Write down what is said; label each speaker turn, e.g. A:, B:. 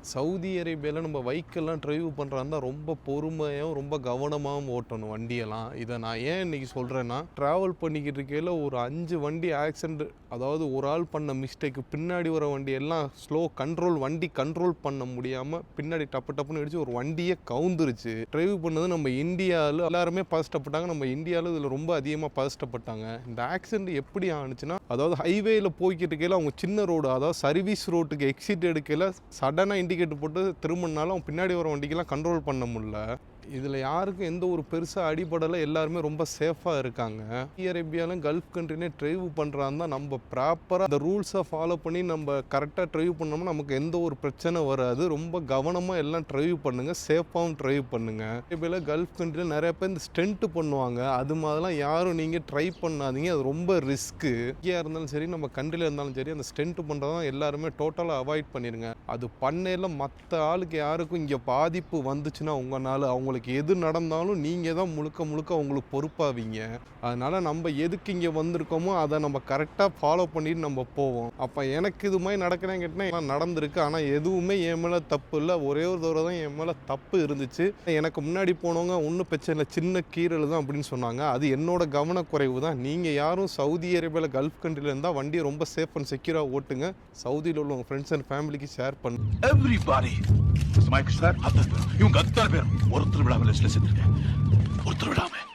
A: Saudi அரேபியாவில் நம்ம பைக்கெல்லாம் drive பண்ணுறாருந்தா ரொம்ப பொறுமையாகவும் ரொம்ப கவனமாகவும் ஓட்டணும் வண்டியெல்லாம். இதை நான் ஏன் இன்றைக்கி சொல்கிறேன்னா, ட்ராவல் பண்ணிக்கிட்டு இருக்கையில் ஒரு 5 வண்டி ஆக்சிடென்ட், அதாவது ஒரு ஆள் பண்ண மிஸ்டேக்கு, பின்னாடி வர வண்டி எல்லாம் வண்டி கண்ட்ரோல் பண்ண முடியாமல் பின்னாடி டப்பு டப்புன்னு அடிச்சு ஒரு வண்டியே கவுந்துருச்சு. ட்ரைவ் பண்ணது நம்ம இந்தியாவில் எல்லாருமே பதஷ்டப்பட்டாங்க. நம்ம இந்தியாவில் இதில் ரொம்ப அதிகமாக பதஷ்டப்பட்டாங்க. இந்த ஆக்சிடென்ட் எப்படி ஆணுச்சுன்னா, அதாவது ஹைவேயில் போய்கிட்டு இருக்கையில் அவங்க சின்ன ரோடு, அதாவது சர்வீஸ் ரோட்டுக்கு எக்ஸிட் எடுக்கையில் சடனாக இண்டிகேட்டர் போட்டு திரும்பினாலும் அவங்க பின்னாடி வர வண்டிக்கெல்லாம் கண்ட்ரோல் பண்ண முடியல. இதில் யாருக்கும் எந்த ஒரு பெருசாக அடிபடலை, எல்லாருமே ரொம்ப சேஃபாக இருக்காங்க. சவுதி அரேபியாவில் கல்ஃப் கண்ட்ரினே ட்ரைவ் பண்ணுறாருந்தா நம்ம ப்ராப்பராக அந்த ரூல்ஸை ஃபாலோ பண்ணி நம்ம கரெக்டாக ட்ரைவ் பண்ணோம்னா நமக்கு எந்த ஒரு பிரச்சனை வராது. ரொம்ப கவனமாக எல்லாம் ட்ரைவ் பண்ணுங்கள், சேஃபாகவும் ட்ரைவ் பண்ணுங்கள். அரேபியாவில் கல்ஃப் கண்ட்ரியில் நிறைய பேர் இந்த ஸ்டென்ட் பண்ணுவாங்க. அது மாதிரிலாம் யாரும் நீங்கள் ட்ரை பண்ணாதீங்க, அது ரொம்ப ரிஸ்க்கு. இங்கேயா இருந்தாலும் சரி, நம்ம கண்ட்ரியில் இருந்தாலும் சரி, அந்த ஸ்டென்ட் பண்ணுறதான் எல்லாருமே டோட்டலாக அவாய்ட் பண்ணிடுங்க. அது பண்ணையில் மற்ற ஆளுக்கு யாருக்கும் இங்கே பாதிப்பு வந்துச்சுன்னா உங்களால் அவங்களுக்கு எது நடந்தாலும் நீங்கள் தான் முழுக்க முழுக்க அவங்களுக்கு பொறுப்பாவீங்க. அதனால் நம்ம எதுக்கு இங்கே வந்திருக்கோமோ அதை நம்ம கரெக்டாக ஃபாலோ பண்ணிட்டு நம்ம போவோம். அப்போ எனக்கு இது மாதிரி நடக்கிறேன்னு கேட்டால் நடந்திருக்கு. ஆனால் எதுவுமே என் மேலே தப்பு இல்லை. ஒரே ஒரு தடவை தான் என் மேலே தப்பு இருந்துச்சு. எனக்கு முன்னாடி போனவங்க ஒன்றும் பிரச்சனை இல்லை, சின்ன கீரல் தான் அப்படின்னு சொன்னாங்க. அது என்னோட கவனக்குறைவு தான். நீங்கள் யாரும் சவுதி அரேபியாவில் கல்ஃப் கண்ட்ரியில் இருந்தால் வண்டியை ரொம்ப சேஃப் அண்ட் செக்யூராக ஓட்டுங்க. சவுதியில் உள்ள உங்கள் ஃப்ரெண்ட்ஸ் அண்ட் ஃபேமிலிக்கு ஷேர் பண்ணுங்க.
B: இவங்க அத்தனை பேரும் ஒருத்தர் விடாமல் செத்துருக்கேன். ஒருத்தர் விடாமல்